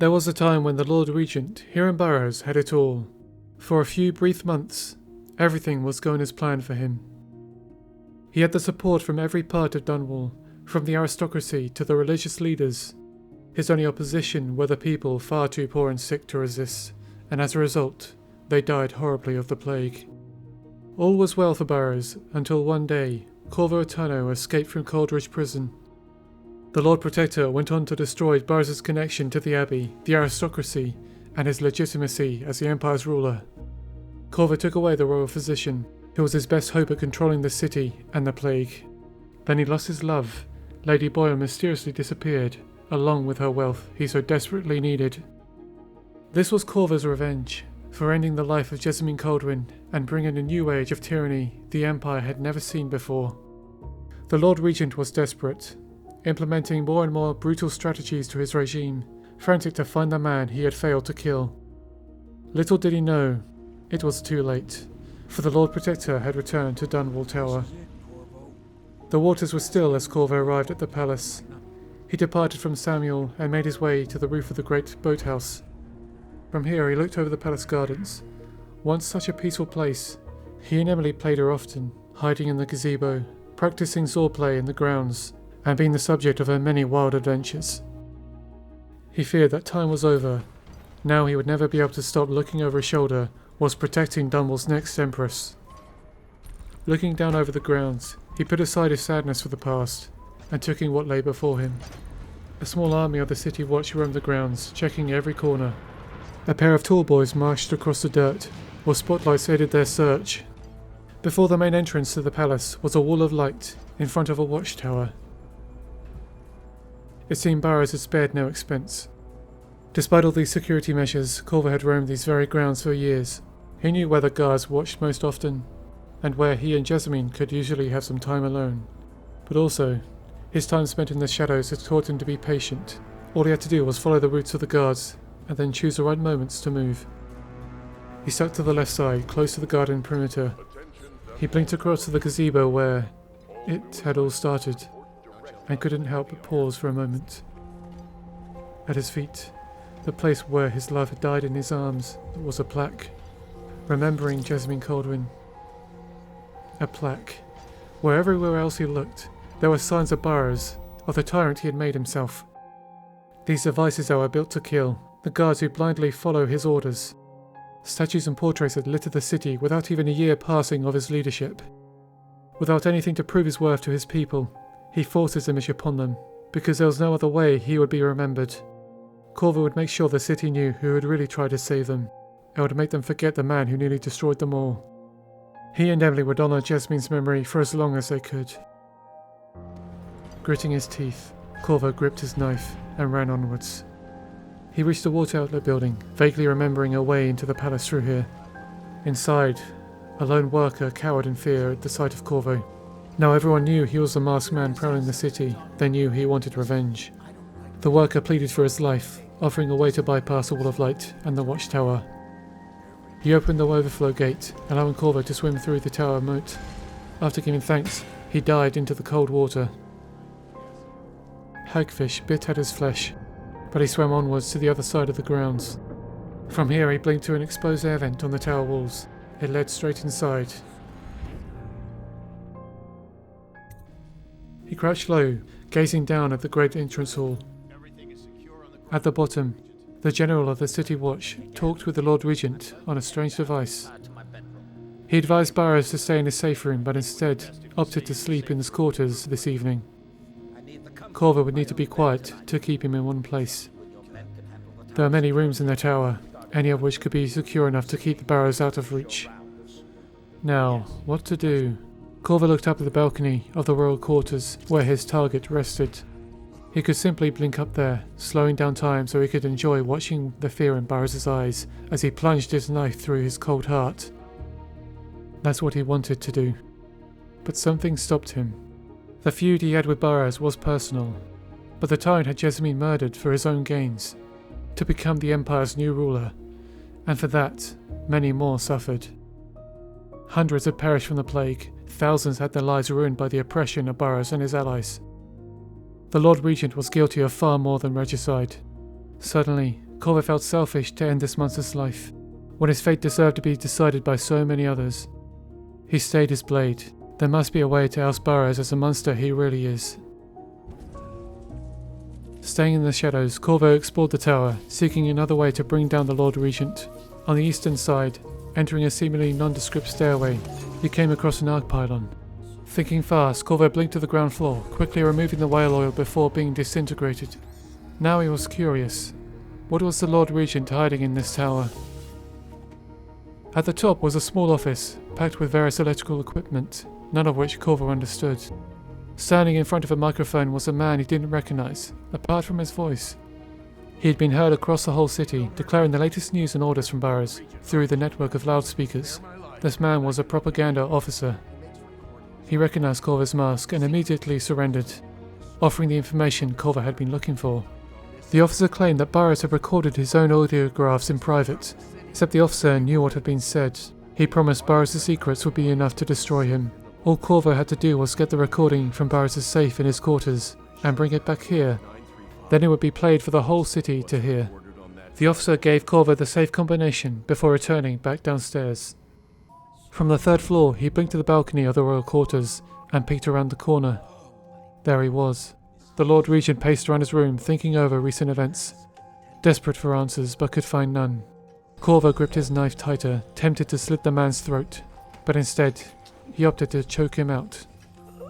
There was a time when the Lord Regent here in Burrows had it all. For a few brief months, everything was going as planned for him. He had the support from every part of Dunwall, from the aristocracy to the religious leaders. His only opposition were the people far too poor and sick to resist, and as a result, they died horribly of the plague. All was well for Burrows until one day, Corvo escaped from Coldridge Prison. The Lord Protector went on to destroy Burrows' connection to the Abbey, the aristocracy, and his legitimacy as the Empire's ruler. Corvo took away the royal physician, who was his best hope at controlling the city and the plague. Then he lost his love. Lady Boyle mysteriously disappeared, along with her wealth he so desperately needed. This was Corvo's revenge, for ending the life of Jessamine Coldwin and bringing a new age of tyranny the Empire had never seen before. The Lord Regent was desperate, implementing more and more brutal strategies to his regime, frantic to find the man he had failed to kill. Little did he know, it was too late, for the Lord Protector had returned to Dunwall Tower. The waters were still as Corvo arrived at the palace. He departed from Samuel and made his way to the roof of the great boathouse. From here he looked over the palace gardens. Once such a peaceful place, he and Emily played her often, hiding in the gazebo, practicing swordplay in the grounds, and being the subject of her many wild adventures. He feared that time was over. Now he would never be able to stop looking over his shoulder whilst protecting Dunwall's next empress. Looking down over the grounds, he put aside his sadness for the past and took in what lay before him. A small army of the city watch roamed the grounds, checking every corner. A pair of tall boys marched across the dirt, while spotlights aided their search. Before the main entrance to the palace was a wall of light in front of a watchtower. It seemed Burrows had spared no expense. Despite all these security measures, Corvo had roamed these very grounds for years. He knew where the guards watched most often, and where he and Jessamine could usually have some time alone. But also, his time spent in the shadows had taught him to be patient. All he had to do was follow the routes of the guards, and then choose the right moments to move. He stuck to the left side, close to the garden perimeter. He blinked across to the gazebo where it had all started, and couldn't help but pause for a moment. At his feet, the place where his love had died in his arms, was a plaque, remembering Jessamine Coldwin. A plaque, where everywhere else he looked, there were signs of Burrows, of the tyrant he had made himself. These devices were built to kill, the guards who blindly follow his orders. Statues and portraits had littered the city without even a year passing of his leadership. Without anything to prove his worth to his people, he forced his image upon them, because there was no other way he would be remembered. Corvo would make sure the city knew who had really tried to save them, and would make them forget the man who nearly destroyed them all. He and Emily would honour Jesamine's memory for as long as they could. Gritting his teeth, Corvo gripped his knife and ran onwards. He reached the water outlet building, vaguely remembering a way into the palace through here. Inside, a lone worker cowered in fear at the sight of Corvo. Now everyone knew he was the masked man prowling the city. They knew he wanted revenge. The worker pleaded for his life, offering a way to bypass the wall of light and the watchtower. He opened the overflow gate, allowing Corvo to swim through the tower moat. After giving thanks, he dived into the cold water. Hagfish bit at his flesh, but he swam onwards to the other side of the grounds. From here he blinked to an exposed air vent on the tower walls. It led straight inside. He crouched low, gazing down at the great entrance hall. At the bottom, the General of the City Watch talked with the Lord Regent on a strange device. He advised Burrows to stay in his safe room, but instead opted to sleep in his quarters this evening. Corvo would need to be quiet to keep him in one place. There are many rooms in the tower, any of which could be secure enough to keep the Burrows out of reach. Now, what to do? Corvo looked up at the balcony of the royal quarters where his target rested. He could simply blink up there, slowing down time so he could enjoy watching the fear in Burrows' eyes as he plunged his knife through his cold heart. That's what he wanted to do. But something stopped him. The feud he had with Burrows was personal, but the tyrant had Jessamine murdered for his own gains, to become the Empire's new ruler, and for that, many more suffered. Hundreds had perished from the plague, thousands had their lives ruined by the oppression of Burrows and his allies. The Lord Regent was guilty of far more than regicide. Suddenly, Corvo felt selfish to end this monster's life, when his fate deserved to be decided by so many others. He stayed his blade. There must be a way to oust Burrows as a monster he really is. Staying in the shadows, Corvo explored the tower, seeking another way to bring down the Lord Regent. On the eastern side, entering a seemingly nondescript stairway, he came across an arc pylon. Thinking fast, Corvo blinked to the ground floor, quickly removing the whale oil before being disintegrated. Now he was curious. What was the Lord Regent hiding in this tower? At the top was a small office, packed with various electrical equipment, none of which Corvo understood. Standing in front of a microphone was a man he didn't recognize, apart from his voice. He had been heard across the whole city, declaring the latest news and orders from Burrows through the network of loudspeakers. This man was a propaganda officer. He recognized Corvo's mask and immediately surrendered, offering the information Corvo had been looking for. The officer claimed that Burrows had recorded his own audiographs in private, except the officer knew what had been said. He promised Burrows' secrets would be enough to destroy him. All Corvo had to do was get the recording from Burrows' safe in his quarters and bring it back here. Then it would be played for the whole city to hear. The officer gave Corvo the safe combination before returning back downstairs. From the third floor, he blinked to the balcony of the royal quarters and peeked around the corner. There he was. The Lord Regent paced around his room, thinking over recent events, desperate for answers but could find none. Corvo gripped his knife tighter, tempted to slit the man's throat, but instead, he opted to choke him out.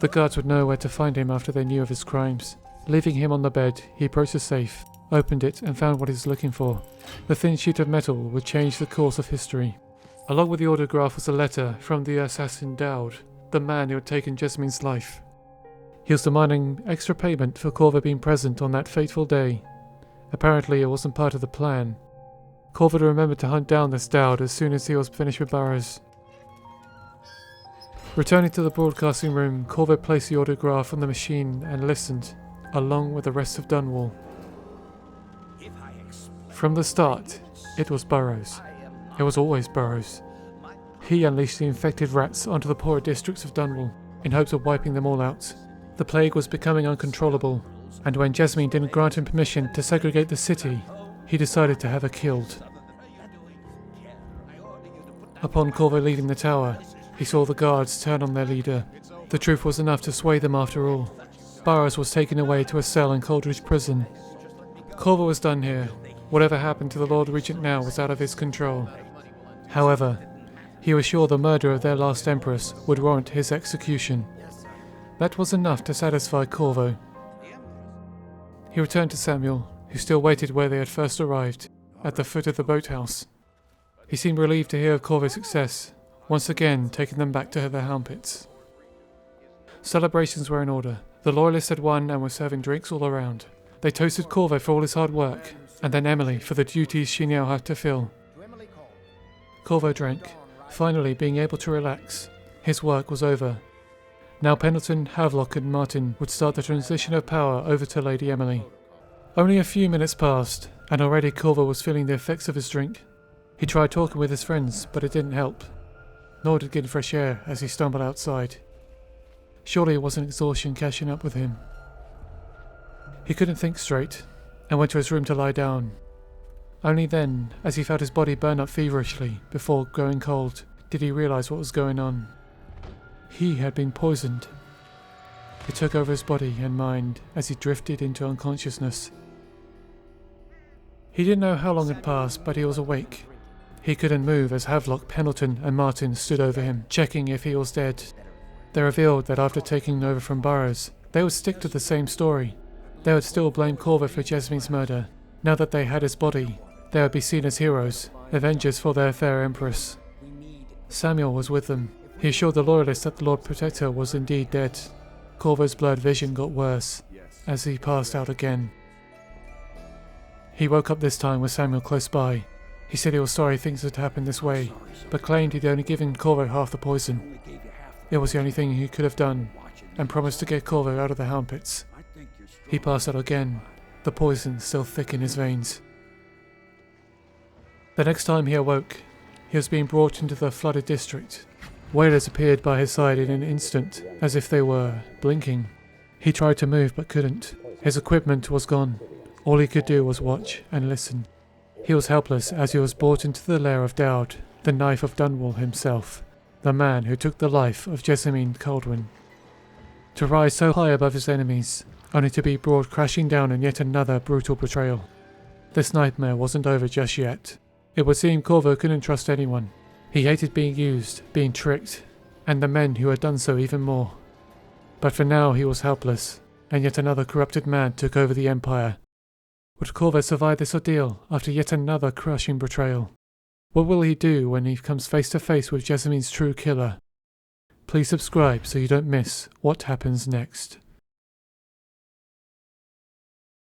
The guards would know where to find him after they knew of his crimes. Leaving him on the bed, he approached the safe, opened it and found what he was looking for. The thin sheet of metal would change the course of history. Along with the autograph was a letter from the assassin Dowd, the man who had taken Jessamyn's life. He was demanding extra payment for Corvo being present on that fateful day. Apparently it wasn't part of the plan. Corvo remembered to hunt down this Dowd as soon as he was finished with Burrows. Returning to the broadcasting room, Corvo placed the autograph on the machine and listened, along with the rest of Dunwall. From the start, it was Burrows. It was always Burrows. He unleashed the infected rats onto the poorer districts of Dunwall, in hopes of wiping them all out. The plague was becoming uncontrollable, and when Jessamyn didn't grant him permission to segregate the city, he decided to have her killed. Upon Corvo leaving the tower, he saw the guards turn on their leader. The truth was enough to sway them after all. Burrows was taken away to a cell in Coldridge Prison. Corvo was done here. Whatever happened to the Lord Regent now was out of his control. However, he was sure the murder of their last empress would warrant his execution. That was enough to satisfy Corvo. He returned to Samuel, who still waited where they had first arrived, at the foot of the boathouse. He seemed relieved to hear of Corvo's success, once again taking them back to their hound pits. Celebrations were in order. The Loyalists had won and were serving drinks all around. They toasted Corvo for all his hard work, and then Emily for the duties she now had to fill. Corvo drank, finally being able to relax. His work was over. Now Pendleton, Havelock and Martin would start the transition of power over to Lady Emily. Only a few minutes passed, and already Corvo was feeling the effects of his drink. He tried talking with his friends, but it didn't help. Nor did getting fresh air as he stumbled outside. Surely it wasn't exhaustion catching up with him. He couldn't think straight, and went to his room to lie down. Only then, as he felt his body burn up feverishly before growing cold, did he realize what was going on. He had been poisoned. It took over his body and mind as he drifted into unconsciousness. He didn't know how long had passed, but he was awake. He couldn't move as Havelock, Pendleton and Martin stood over him, checking if he was dead. They revealed that after taking over from Burrows, they would stick to the same story. They would still blame Corvo for Jessamyn's murder. Now that they had his body, they would be seen as heroes, avengers for their fair empress. Samuel was with them. He assured the Loyalists that the Lord Protector was indeed dead. Corvo's blurred vision got worse, as he passed out again. He woke up this time with Samuel close by. He said he was sorry things had happened this way, but claimed he'd only given Corvo half the poison. It was the only thing he could have done, and promised to get Corvo out of the hound pits. He passed out again, the poison still thick in his veins. The next time he awoke, he was being brought into the flooded district. Whalers appeared by his side in an instant, as if they were blinking. He tried to move but couldn't. His equipment was gone. All he could do was watch and listen. He was helpless as he was brought into the lair of Dowd, the knife of Dunwall himself, the man who took the life of Jessamine Caldwin. To rise so high above his enemies, only to be brought crashing down in yet another brutal betrayal. This nightmare wasn't over just yet. It would seem Corvo couldn't trust anyone. He hated being used, being tricked, and the men who had done so even more. But for now he was helpless, and yet another corrupted man took over the Empire. Would Corvo survive this ordeal after yet another crushing betrayal? What will he do when he comes face to face with Jessamine's true killer? Please subscribe so you don't miss what happens next.